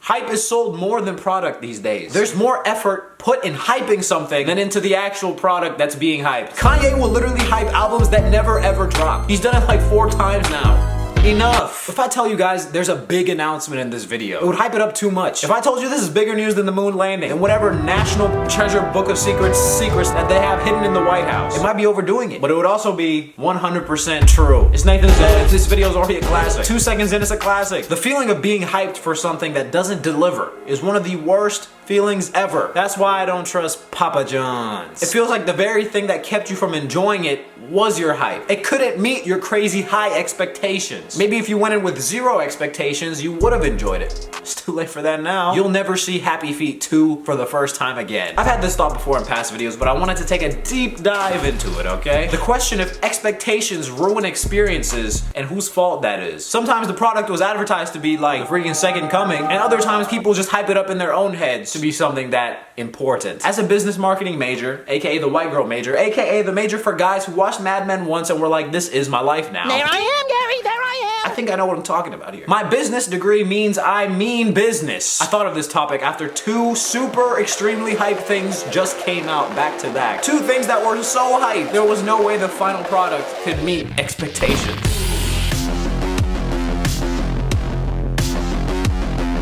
Hype is sold more than product these days. There's more effort put in hyping something than into the actual product that's being hyped. Kanye will literally hype albums that never ever drop. He's done it like 4 times now. Enough. If I tell you guys there's a big announcement in this video, it would hype it up too much. If I told you this is bigger news than the moon landing and whatever national treasure book of secrets that they have hidden in the White House, it might be overdoing it, but it would also be 100% true. It's Nathan said, this video is already a classic. 2 seconds in, it's a classic. The feeling of being hyped for something that doesn't deliver is one of the worst feelings ever. That's why I don't trust Papa John's. It feels like the very thing that kept you from enjoying it was your hype. It couldn't meet your crazy high expectations. Maybe if you went in with 0 expectations, you would have enjoyed it. It's too late for that now. You'll never see Happy Feet 2 for the first time again. I've had this thought before in past videos, but I wanted to take a deep dive into it, okay? The question if expectations ruin experiences and whose fault that is. Sometimes the product was advertised to be like the freaking second coming, and other times people just hype it up in their own heads to be something that important. As a business marketing major, aka the white girl major, aka the major for guys who watched Mad Men once and were like, this is my life now. There I am, Gary, there I am. I think I know what I'm talking about here. My business degree means I mean business. I thought of this topic after 2 super extremely hyped things just came out back to back. 2 things that were so hyped, there was no way the final product could meet expectations.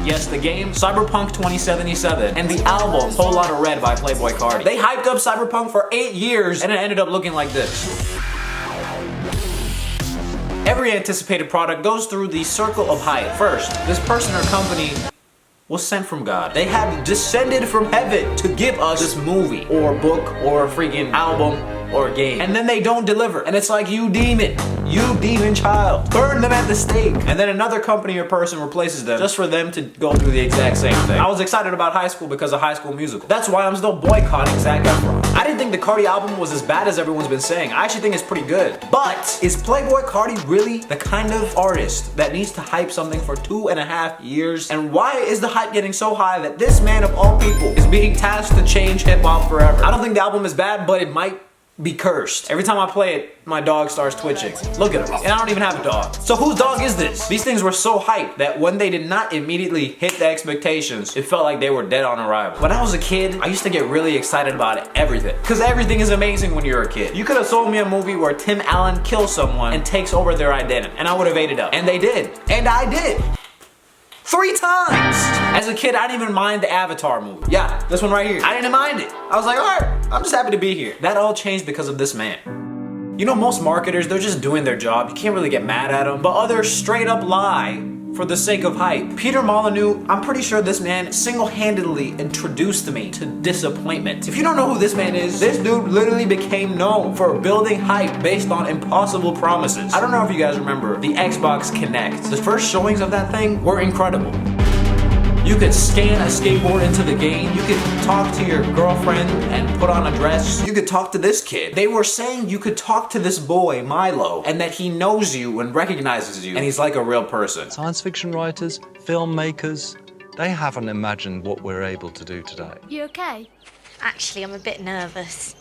Yes, the game Cyberpunk 2077 and the album Whole Lotta Red by Playboi Carti. They hyped up Cyberpunk for 8 years and it ended up looking like this. Every anticipated product goes through the circle of hype. First, this person or company was sent from God. They have descended from heaven to give us this movie or book or freaking album or game. And then they don't deliver. And it's like, you demon child, burn them at the stake. And then another company or person replaces them just for them to go through the exact same thing. I was excited about High School because of High School Musical. That's why I'm still boycotting Zac Efron. I didn't think the Carti album was as bad as everyone's been saying. I actually think it's pretty good. But is Playboi Carti really the kind of artist that needs to hype something for 2.5 years? And why is the hype getting so high that this man of all people is being tasked to change hip hop forever? I don't think the album is bad, but it might be cursed. Every time I play it, my dog starts twitching. Look at him. And I don't even have a dog. So whose dog is this? These things were so hyped that when they did not immediately hit the expectations, it felt like they were dead on arrival. When I was a kid, I used to get really excited about everything. Because everything is amazing when you're a kid. You could have sold me a movie where Tim Allen kills someone and takes over their identity, and I would have ate it up. And they did. And I did. 3 times! As a kid, I didn't even mind the Avatar movie. Yeah, this one right here. I didn't mind it. I was like, alright, I'm just happy to be here. That all changed because of this man. You know, most marketers, they're just doing their job. You can't really get mad at them. But others straight up lie for the sake of hype. Peter Molyneux, I'm pretty sure this man single-handedly introduced me to disappointment. If you don't know who this man is, this dude literally became known for building hype based on impossible promises. I don't know if you guys remember the Xbox Kinect. The first showings of that thing were incredible. You could scan a skateboard into the game. You could talk to your girlfriend and put on a dress. You could talk to this kid. They were saying you could talk to this boy, Milo, and that he knows you and recognizes you, and he's like a real person. Science fiction writers, filmmakers, they haven't imagined what we're able to do today. You okay? Actually, I'm a bit nervous.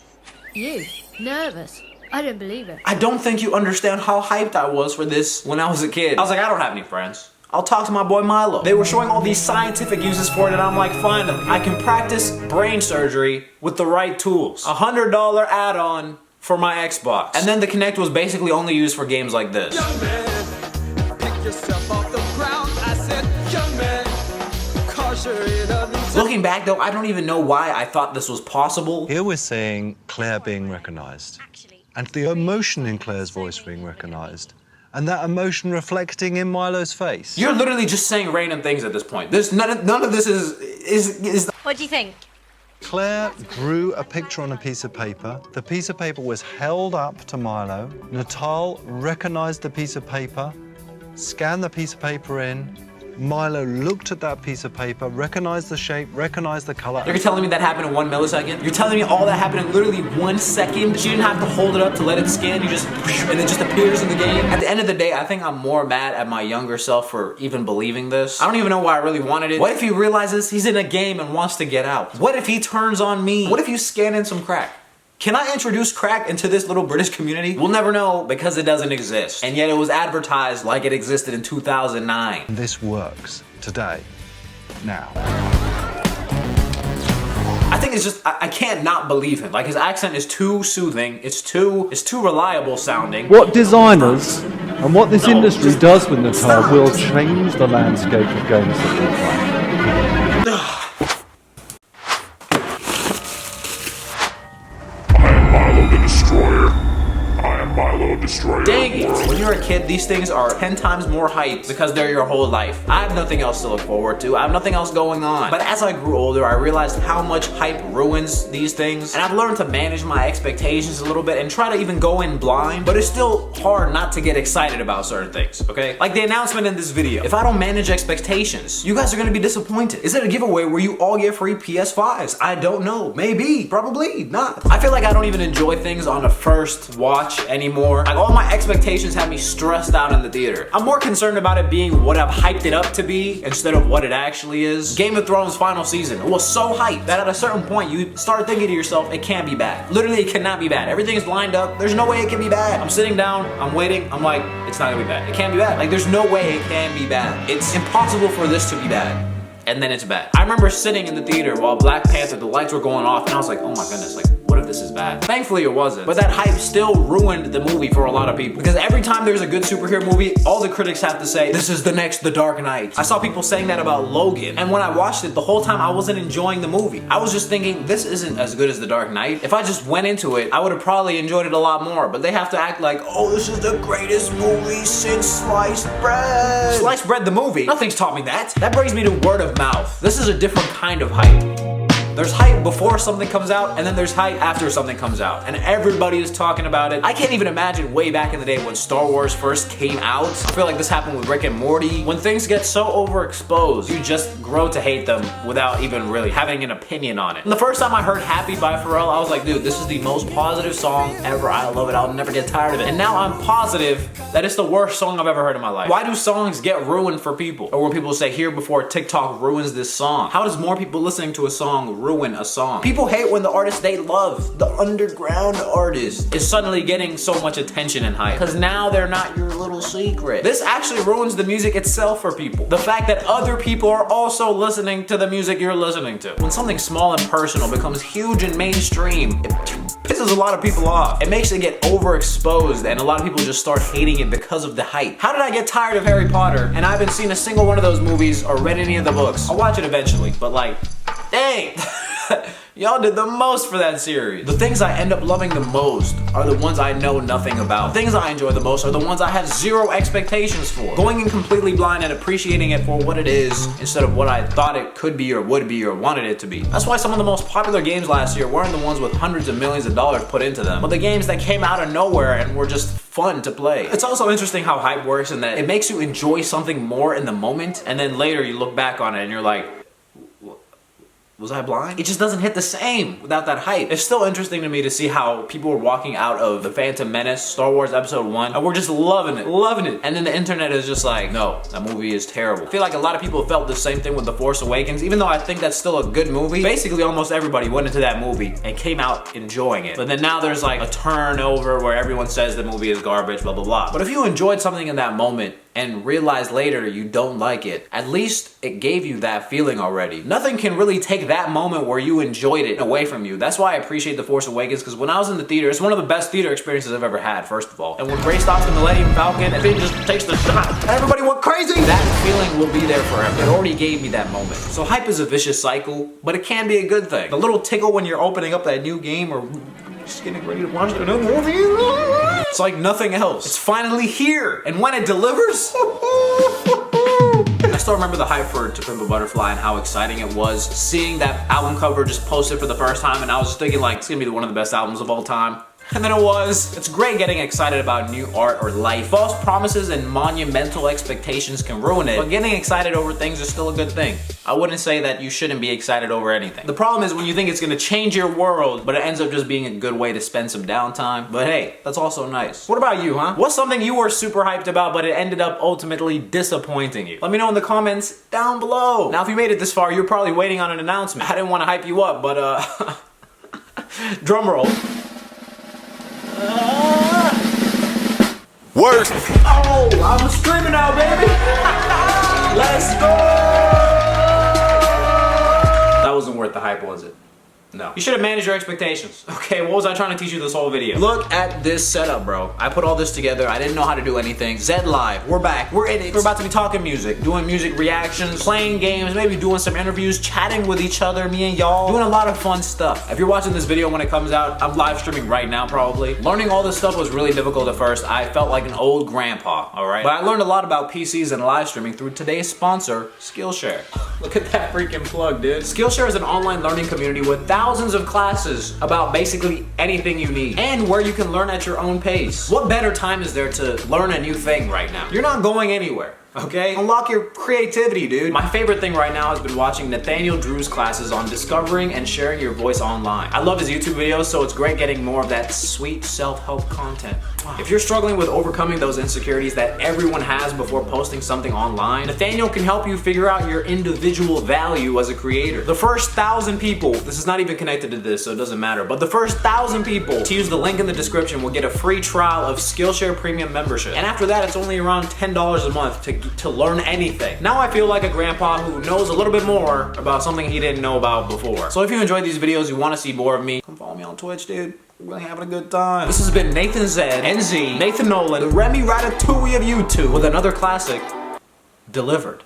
You? Nervous? I don't believe it. I don't think you understand how hyped I was for this when I was a kid. I was like, I don't have any friends. I'll talk to my boy Milo. They were showing all these scientific uses for it, and I'm like, finally, I can practice brain surgery with the right tools. $100 add-on for my Xbox. And then the Kinect was basically only used for games like this. Young man, pick yourself off the ground. I said, young man, 'cause you're in a new. Looking back though, I don't even know why I thought this was possible. Here we're seeing Claire being recognized, and the emotion in Claire's voice being recognized, and that emotion reflecting in Milo's face. You're literally just saying random things at this point. There's none of this is. What do you think? Claire drew a picture on a piece of paper. The piece of paper was held up to Milo. Natal recognized the piece of paper, scanned the piece of paper in. Milo looked at that piece of paper, recognized the shape, recognized the color. You're telling me that happened in 1 millisecond? You're telling me all that happened in literally 1 second? She didn't have to hold it up to let it scan, and it just appears in the game? At the end of the day, I think I'm more mad at my younger self for even believing this. I don't even know why I really wanted it. What if he realizes he's in a game and wants to get out? What if he turns on me? What if you scan in some crack? Can I introduce crack into this little British community? We'll never know because it doesn't exist. And yet it was advertised like it existed in 2009. This works today. now. I think it's just, I can't not believe him. Like, his accent is too soothing, it's too reliable sounding. What designers and what this industry does with Natal will change the landscape of games that we play. Dang it! When you're a kid, these things are 10 times more hype because they're your whole life. I have nothing else to look forward to. I have nothing else going on. But as I grew older, I realized how much hype ruins these things. And I've learned to manage my expectations a little bit and try to even go in blind. But it's still hard not to get excited about certain things, okay? Like the announcement in this video. If I don't manage expectations, you guys are gonna be disappointed. Is it a giveaway where you all get free PS5s? I don't know. Maybe. Probably not. I feel like I don't even enjoy things on a first watch anymore. Like, all my expectations have me stressed out in the theater. I'm more concerned about it being what I've hyped it up to be instead of what it actually is. Game of Thrones final season was so hyped that at a certain point you start thinking to yourself, it can't be bad. Literally, it cannot be bad. Everything is lined up. There's no way it can be bad. I'm sitting down, I'm waiting, I'm like, it's not gonna be bad. It can't be bad. Like, there's no way it can be bad. It's impossible for this to be bad. And then it's bad. I remember sitting in the theater while Black Panther, the lights were going off, and I was like, oh my goodness, like, what if this is bad? Thankfully it wasn't. But that hype still ruined the movie for a lot of people. Because every time there's a good superhero movie, all the critics have to say, this is the next The Dark Knight. I saw people saying that about Logan. And when I watched it, the whole time I wasn't enjoying the movie. I was just thinking, this isn't as good as The Dark Knight. If I just went into it, I would have probably enjoyed it a lot more. But they have to act like, oh, this is the greatest movie since Sliced Bread. Sliced Bread the movie? Nothing's taught me that. That brings me to word of mouth. This is a different kind of hype. There's hype before something comes out, and then there's hype after something comes out. And everybody is talking about it. I can't even imagine way back in the day when Star Wars first came out. I feel like this happened with Rick and Morty. When things get so overexposed, you just grow to hate them without even really having an opinion on it. And the first time I heard Happy by Pharrell, I was like, dude, this is the most positive song ever. I love it. I'll never get tired of it. And now I'm positive that it's the worst song I've ever heard in my life. Why do songs get ruined for people? Or when people say, here before TikTok ruins this song. How does more people listening to a song ruin a song? People hate when the artist they love, the underground artist, is suddenly getting so much attention and hype. Because now they're not your little secret. This actually ruins the music itself for people. The fact that other people are also listening to the music you're listening to. When something small and personal becomes huge and mainstream, it pisses a lot of people off. It makes it get overexposed and a lot of people just start hating it because of the hype. How did I get tired of Harry Potter and I haven't seen a single one of those movies or read any of the books? I'll watch it eventually, but like, dang. Y'all did the most for that series. The things I end up loving the most are the ones I know nothing about. The things I enjoy the most are the ones I have zero expectations for. Going in completely blind and appreciating it for what it is instead of what I thought it could be or would be or wanted it to be. That's why some of the most popular games last year weren't the ones with hundreds of millions of dollars put into them, but the games that came out of nowhere and were just fun to play. It's also interesting how hype works in that it makes you enjoy something more in the moment, and then later you look back on it and you're like, was I blind? It just doesn't hit the same without that hype. It's still interesting to me to see how people were walking out of The Phantom Menace, Star Wars Episode 1, and we're just loving it, loving it. And then the internet is just like, no, that movie is terrible. I feel like a lot of people felt the same thing with The Force Awakens, even though I think that's still a good movie. Basically, almost everybody went into that movie and came out enjoying it. But then now there's like a turnover where everyone says the movie is garbage, blah, blah, blah. But if you enjoyed something in that moment, and realize later you don't like it, at least it gave you that feeling already. Nothing can really take that moment where you enjoyed it away from you. That's why I appreciate The Force Awakens, because when I was in the theater, it's one of the best theater experiences I've ever had, first of all. And when Rey stops the Millennium Falcon and Finn just takes the shot and everybody went crazy, that feeling will be there forever. It already gave me that moment. So hype is a vicious cycle, but it can be a good thing. The little tickle when you're opening up that new game or just getting ready to watch the new movie, it's like nothing else. It's finally here, and when it delivers, I still remember the hype for To Pimp a Butterfly and how exciting it was seeing that album cover just posted for the first time, and I was just thinking like, it's gonna be one of the best albums of all time. And then it was. It's great getting excited about new art or life. False promises and monumental expectations can ruin it, but getting excited over things is still a good thing. I wouldn't say that you shouldn't be excited over anything. The problem is when you think it's gonna change your world, but it ends up just being a good way to spend some downtime. But hey, that's also nice. What about you, huh? What's something you were super hyped about, but it ended up ultimately disappointing you? Let me know in the comments down below. Now, if you made it this far, you're probably waiting on an announcement. I didn't want to hype you up, but drum roll. Worst. Oh, I'm screaming out, baby. Let's go. hype was it? No. You should have managed your expectations. Okay, what was I trying to teach you this whole video? Look at this setup, bro. I put all this together. I didn't know how to do anything. Zed Live, we're back. We're in it. We're about to be talking music, doing music reactions, playing games, maybe doing some interviews, chatting with each other, me and y'all, doing a lot of fun stuff. If you're watching this video when it comes out, I'm live streaming right now probably. Learning all this stuff was really difficult at first. I felt like an old grandpa, all right? But I learned a lot about PCs and live streaming through today's sponsor, Skillshare. Look at that freaking plug, dude. Skillshare is an online learning community with thousands of classes about basically anything you need and where you can learn at your own pace. What better time is there to learn a new thing right now? You're not going anywhere. Okay? Unlock your creativity, dude. My favorite thing right now has been watching Nathaniel Drew's classes on discovering and sharing your voice online. I love his YouTube videos, so it's great getting more of that sweet self-help content. If you're struggling with overcoming those insecurities that everyone has before posting something online, Nathaniel can help you figure out your individual value as a creator. The first 1,000 people, this is not even connected to this, so it doesn't matter, but the first 1,000 people to use the link in the description will get a free trial of Skillshare Premium membership. And after that, it's only around $10 a month to learn anything. Now I feel like a grandpa who knows a little bit more about something he didn't know about before. So if you enjoyed these videos, you want to see more of me, come follow me on Twitch, dude. We're really having a good time. This has been Nathan Zed, NZ, Nathan Nolan, the Remy Ratatouille of YouTube with another classic delivered.